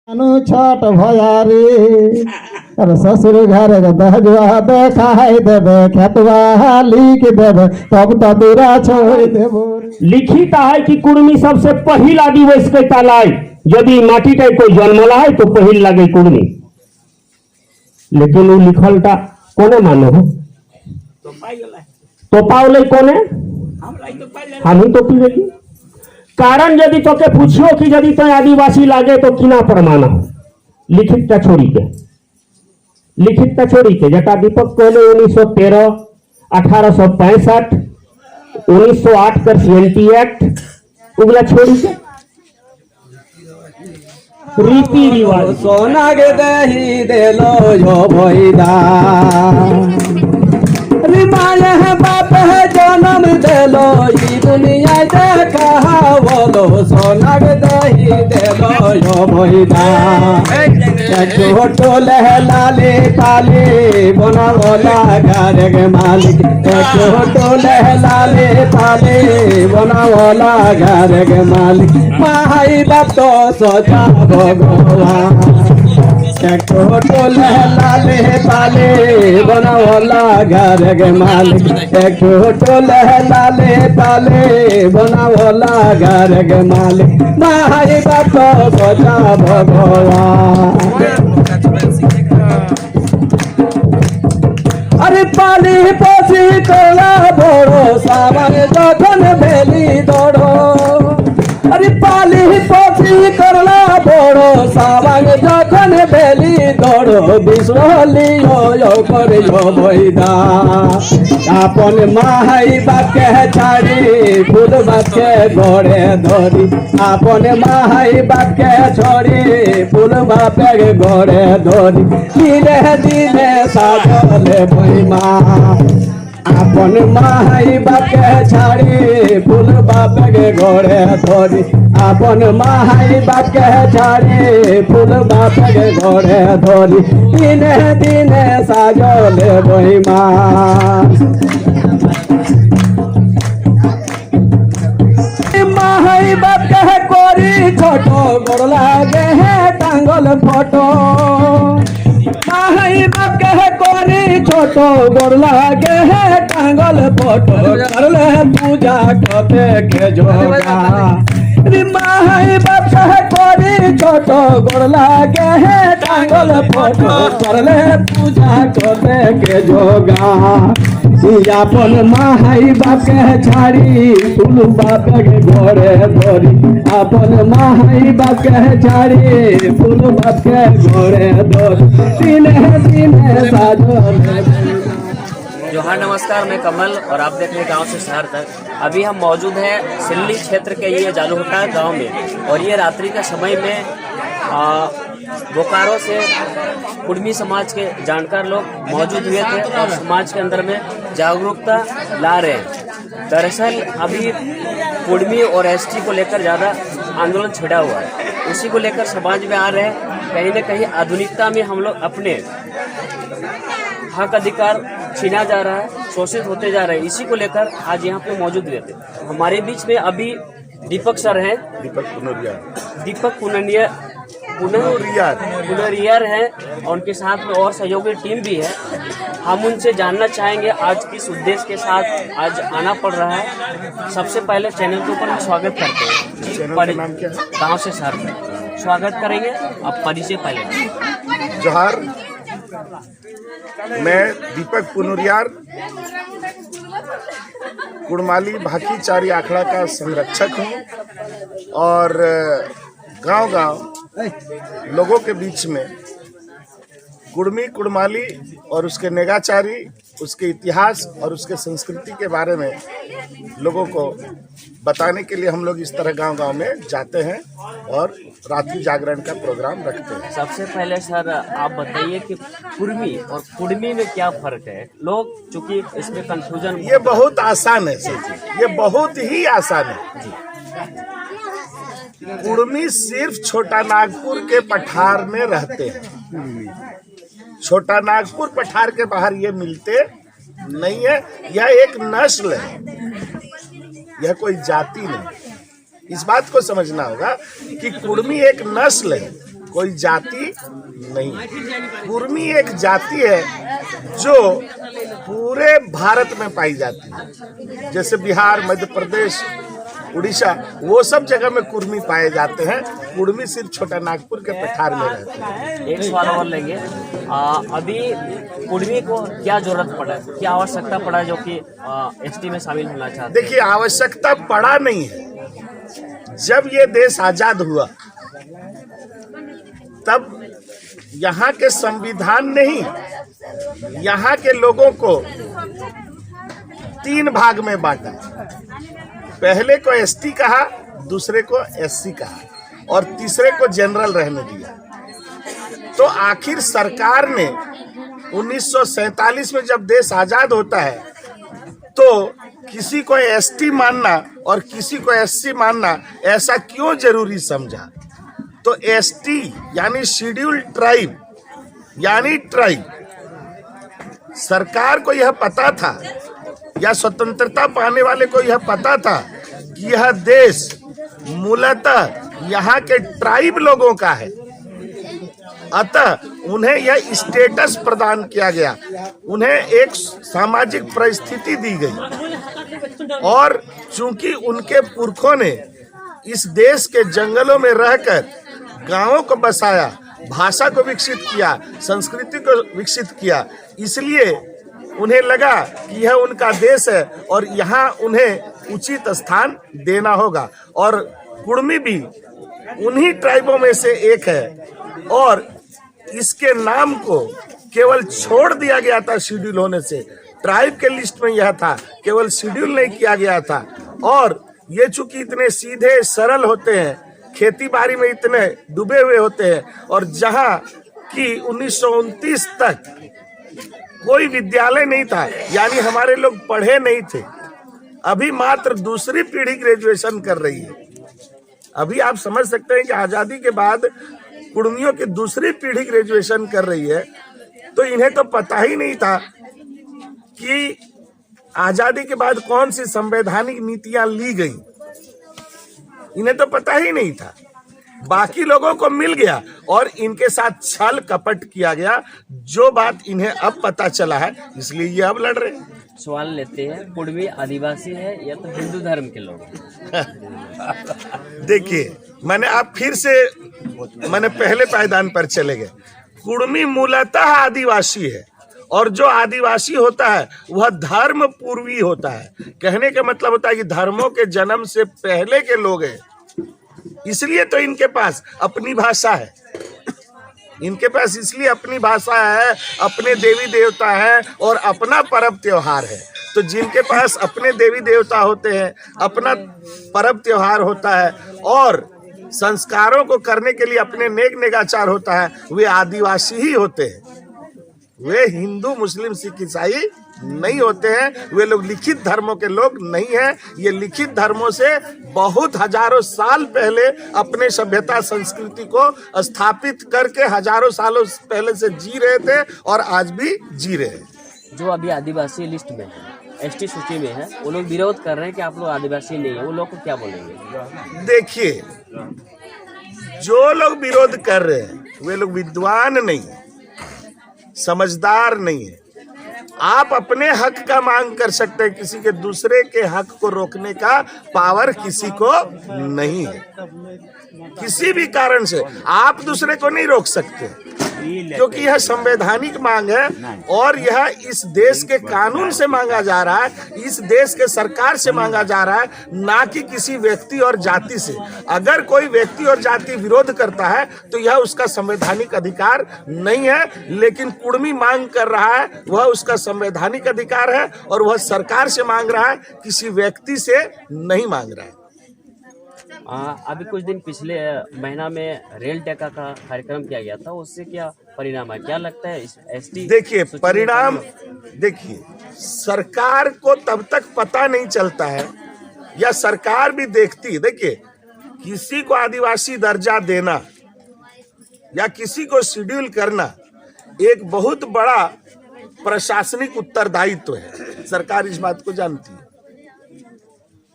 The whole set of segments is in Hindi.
छठ भयारी और ससुर घर दहजुआ देखाई देवे खेतवा लिख देवे तब तो दूरा छोड़ देवो। लिखित है कि कुर्मी सबसे पहिल आदिवासी के तालाई यदि माटी का कोई जन्मला है तो पहिल लगे कुर्मी, लेकिन वो लिखल ता कोने मानो हो तो पावले कोने हम ही तो पी कारण यदि तो के पूछियो कि यदि तो आदिवासी लागे तो किना प्रमाण हो लिखित का छोड़ी के जटा दीपक कहले 1913 1865 1908 का सीएनटी एक्ट उगला छोड़ी के रीति रिवाज सोना के दही देलो यो भैदा रिमाया है बाप है जन्म देलो ई दुनिया देखावलो सोना के दही देलो यो भैदा छोटो लहलाले पाले बनावला घर के मालिक छोटो लहलाले पाले बनावला घर के मालिक माई बाप तो सोचा भगवान छोटो लहलाले पाले बनावला घर के मालिक छोटो लहलाले पाले बनावला घर के मालिक माई बाप तो सोचा भगवान। अरे पाली पोसी तोला बोड़ो सावन जखन भेली दौड़ो अरे पाली पोसी करला बोड़ो सावन जखन भेली दौड़ो बिसरली यो करियो भैदा अपन माई बाके छाड़ी फूल बाके घोड़े धरी अपन माई बाके छोड़ी फूल बापे घोड़े धरी दिने दिने साजले भैमा अपन माई बाके छाड़ी फूल बापे घोड़े धरी अपन माई बाके छाड़ी फूल बापे घोड़े धरी दिने दिने साजले भैमा। माई बाप कहे कोरी छोटो गोड़ लागे है टांगल फोटो माई बाप कहे कोरी छोटो गोड़ लागे है टांगल फोटो करले पूजा कते के जोगा माई बाप कहे कोरी छोटो गोड़ लागे है टांगल फोटो करले पूजा कते के जोगा अपन माई बाप के छाड़ी फूल बाप के घोड़े धरी अपन माई बाप के छाड़ी फूल बाप के घोड़े धरी दिने दिने साजो। जोहार नमस्कार, मैं कमल और आप देख रहे हैं गांव से शहर तक। अभी हम मौजूद हैं सिल्ली क्षेत्र के ये जालूहटा गांव में और ये रात्रि का समय में बोकारो से कुर्मी समाज के जानकार लोग मौजूद हुए थे और समाज के अंदर में जागरूकता ला रहे हैं। दरअसल अभी कुर्मी और एसटी को लेकर ज़्यादा आंदोलन छिड़ा हुआ है, उसी को लेकर समाज में आ रहे हैं। कहीं न कहीं आधुनिकता में हम लोग अपने हक अधिकार छीना जा रहा है, शोषित होते जा रहे हैं। इसी को लेकर आज यहाँ पे मौजूद हुए थे। हमारे बीच में अभी दीपक सर हैं, दीपक पुनरियार है और उनके साथ में और सहयोगी टीम भी है। हम उनसे जानना चाहेंगे आज किस उद्देश्य के साथ आज आना पड़ रहा है। सबसे पहले चैनल के ऊपर हम स्वागत करते हैं गांव से सर स्वागत करेंगे। आप परिचय पहले। जोहार, मैं दीपक पुनरियार कुड़माली भाकीचारी आखड़ा का संरक्षक हूँ और गांव-गांव लोगों के बीच में कुड़मी कुड़माली और उसके नेगाचारी, उसके इतिहास और उसके संस्कृति के बारे में लोगों को बताने के लिए हम लोग इस तरह गांव-गांव में जाते हैं और रात्रि जागरण का प्रोग्राम रखते हैं। सबसे पहले सर आप बताइए कि कुर्मी और कुड़मी में क्या फर्क है? लोग चूंकि इसमें कंफ्यूजन। ये बहुत आसान है सर जी, ये बहुत ही आसान है जी। कुड़मी सिर्फ छोटा नागपुर के पठार में रहते हैं, छोटा नागपुर पठार के बाहर ये मिलते नहीं है। यह एक नस्ल है, यह कोई जाति नहीं। इस बात को समझना होगा कि कुड़मी एक नस्ल है। कोई जाति नहीं। कुर्मी एक जाति है जो पूरे भारत में पाई जाती है, जैसे बिहार, मध्य प्रदेश, उड़ीसा, वो सब जगह में कुर्मी पाए जाते हैं। कुर्मी सिर्फ छोटा नागपुर के पठार में रहते हैं। एक सवाल और लेंगे। अभी कुर्मी को क्या जरूरत पड़ा है, क्या आवश्यकता पड़ा है जो कि एसटी में शामिल होना चाहते हैं? देखिए, आवश्यकता पड़ा नहीं है। जब ये देश आजाद हुआ तब यहाँ के संविधान ने ही यहाँ के लोगों को 3 भाग में बांटा। पहले को एसटी कहा, दूसरे को एससी कहा और तीसरे को जनरल रहने दिया। तो आखिर सरकार ने 1947 में जब देश आजाद होता है तो किसी को एसटी मानना और किसी को एससी मानना ऐसा क्यों जरूरी समझा? तो एसटी यानी शेड्यूल्ड ट्राइब यानी ट्राइब, सरकार को यह पता था या स्वतंत्रता पाने वाले को यह पता था कि यह देश मूलतः यहाँ के ट्राइब लोगों का है, अतः उन्हें यह स्टेटस प्रदान किया गया, उन्हें एक सामाजिक परिस्थिति दी गई। और चूंकि उनके पुरखों ने इस देश के जंगलों में रहकर गांवों को बसाया, भाषा को विकसित किया, संस्कृति को विकसित किया, इसलिए उन्हें लगा कि यह उनका देश है और यहाँ उन्हें उचित स्थान देना होगा। और कुर्मी भी उन्हीं ट्राइबों में से एक है और इसके नाम को केवल छोड़ दिया गया था शेड्यूल होने से। ट्राइब के लिस्ट में यह था, केवल शेड्यूल नहीं किया गया था। और ये चूंकि इतने सीधे सरल होते हैं, खेती बाड़ी में इतने डूबे हुए होते हैं, और जहाँ की 1929 तक कोई विद्यालय नहीं था, यानी हमारे लोग पढ़े नहीं थे। अभी मात्र दूसरी पीढ़ी ग्रेजुएशन कर रही है। अभी आप समझ सकते हैं कि आजादी के बाद कुर्मियों की दूसरी पीढ़ी ग्रेजुएशन कर रही है। तो इन्हें तो पता ही नहीं था कि आजादी के बाद कौन सी संवैधानिक नीतियां ली गई, इन्हें तो पता ही नहीं था। बाकी लोगों को मिल गया और इनके साथ छल कपट किया गया, जो बात इन्हें अब पता चला है, इसलिए ये अब लड़ रहे हैं। सवाल लेते हैं, कुर्मी आदिवासी है या तो हिंदू धर्म के लोग? देखिए, आप फिर से पहले पायदान पर चले गए। कुर्मी मूलतः आदिवासी है और जो आदिवासी होता है वह धर्म पूर्वी होता है। कहने का मतलब होता है कि धर्मों के जन्म से पहले के लोग हैं, इसलिए तो इनके पास अपनी भाषा है। इनके पास इसलिए अपनी भाषा है, अपने देवी देवता है और अपना पर्व त्योहार है। तो जिनके पास अपने देवी देवता होते हैं, अपना पर्व त्योहार होता है और संस्कारों को करने के लिए अपने नेक नेगाचार होता है, वे आदिवासी ही होते हैं। वे हिंदू, मुस्लिम, सिख, ईसाई नहीं होते हैं। वे लोग लिखित धर्मों के लोग नहीं हैं। ये लिखित धर्मों से बहुत हजारों साल पहले अपने सभ्यता संस्कृति को स्थापित करके हजारों सालों पहले से जी रहे थे और आज भी जी रहे हैं। जो अभी आदिवासी लिस्ट में है, एसटी सूची में है, वो लोग विरोध कर रहे हैं कि आप लोग आदिवासी नहीं है, वो लोग को क्या बोलेंगे? देखिए, जो लोग विरोध कर रहे हैं वे लोग विद्वान नहीं है, समझदार नहीं है। आप अपने हक का मांग कर सकते हैं, किसी के दूसरे के हक को रोकने का पावर किसी को नहीं है। किसी भी कारण से आप दूसरे को नहीं रोक सकते, क्योंकि यह संवैधानिक मांग है और यह इस देश के कानून से मांगा जा रहा है, इस देश के सरकार से मांगा जा रहा है, ना कि किसी व्यक्ति और जाति से। अगर कोई व्यक्ति और जाति विरोध करता है तो यह उसका संवैधानिक अधिकार नहीं है, लेकिन कुर्मी मांग कर रहा है वह उसका संवैधानिक अधिकार है और वह सरकार से मांग रहा है, किसी व्यक्ति से नहीं मांग रहा है। अभी कुछ दिन पिछले महीना में रेल टेका का कार्यक्रम किया गया था, उससे क्या परिणाम है, क्या लगता है एसटी? देखिए, परिणाम देखिए, सरकार को तब तक पता नहीं चलता है या सरकार भी देखती है। देखिए, किसी को आदिवासी दर्जा देना या किसी को शेड्यूल करना एक बहुत बड़ा प्रशासनिक उत्तरदायित्व है। सरकार इस बात को जानती है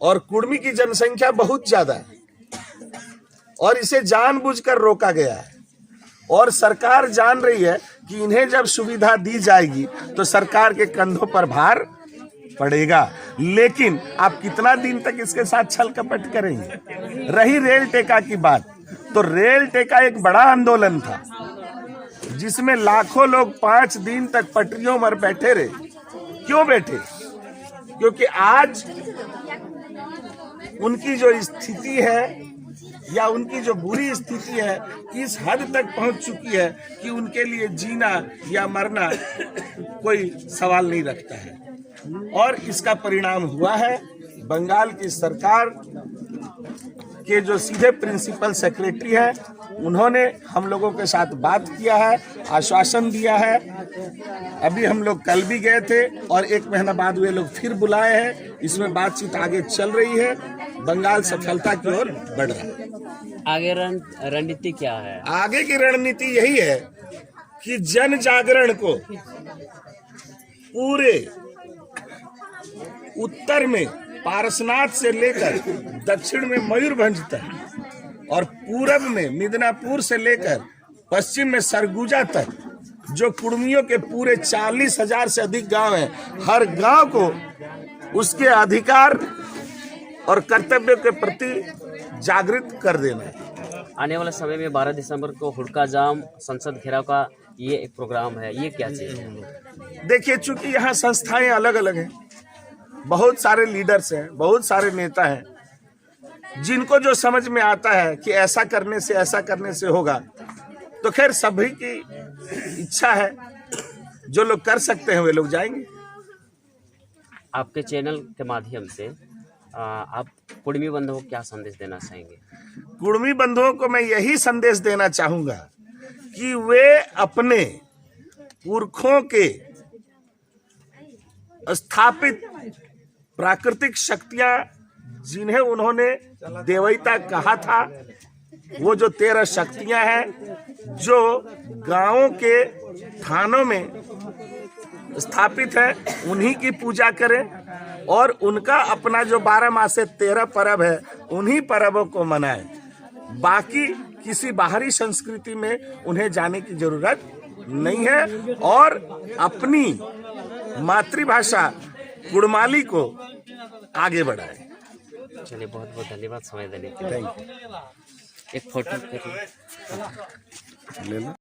और कुर्मी की जनसंख्या बहुत ज्यादा है और इसे जानबूझकर रोका गया है। और सरकार जान रही है कि इन्हें जब सुविधा दी जाएगी तो सरकार के कंधों पर भार पड़ेगा। लेकिन आप कितना दिन तक इसके साथ छल कपट करेंगे? रही रेल टेका की बात, तो रेल टेका एक बड़ा आंदोलन था जिसमें लाखों लोग 5 दिन तक पटरियों पर बैठे रहे। क्यों बैठे? क्योंकि आज उनकी जो स्थिति है या उनकी जो बुरी स्थिति है इस हद तक पहुंच चुकी है कि उनके लिए जीना या मरना कोई सवाल नहीं रखता है। और इसका परिणाम हुआ है, बंगाल की सरकार के जो सीधे प्रिंसिपल सेक्रेटरी हैं उन्होंने हम लोगों के साथ बात किया है, आश्वासन दिया है। अभी हम लोग कल भी गए थे और 1 महीना बाद वे लोग फिर बुलाए हैं। इसमें बातचीत आगे चल रही है, बंगाल सफलता की ओर बढ़ रहा है। आगे रणनीति क्या है? आगे की रणनीति यही है कि जन जागरण को पूरे उत्तर में पारसनाथ से लेकर दक्षिण में मयूरभंज तक और पूरब में मिदनापुर से लेकर पश्चिम में सरगुजा तक जो कुर्मियों के पूरे 40,000 से अधिक गांव हैं, हर गांव को उसके अधिकार और कर्तव्य के प्रति जागृत कर देना है। आने वाले समय में 12 दिसंबर को हुड़का जाम संसद घेराव का ये एक प्रोग्राम है, ये क्या चीज है? देखिए, चूंकि यहाँ संस्थाएं अलग अलग हैं, बहुत सारे लीडर्स हैं, बहुत सारे नेता हैं, जिनको जो समझ में आता है कि ऐसा करने से होगा, तो खैर सभी की इच्छा है, जो लोग कर सकते हैं वे लोग जाएंगे। आपके चैनल के माध्यम से आप कुर्मी बंधुओं को क्या संदेश देना चाहेंगे? कुर्मी बंधुओं को मैं यही संदेश देना चाहूंगा कि वे अपने पुरखों के स्थापित प्राकृतिक शक्तियां जिन्हें उन्होंने देवैता कहा था, वो जो 13 शक्तियां हैं जो गांवों के थानों में स्थापित है, उन्हीं की पूजा करें और उनका अपना जो 12 मास से 13 पर्व है उन्हीं पर्वों को मनाएं। बाकी किसी बाहरी संस्कृति में उन्हें जाने की जरूरत नहीं है और अपनी मातृभाषा कुड़माली को आगे बढ़ाएं। चलिए, बहुत बहुत धन्यवाद समय देने के लिए। Thank you. एक फोटो ले लो।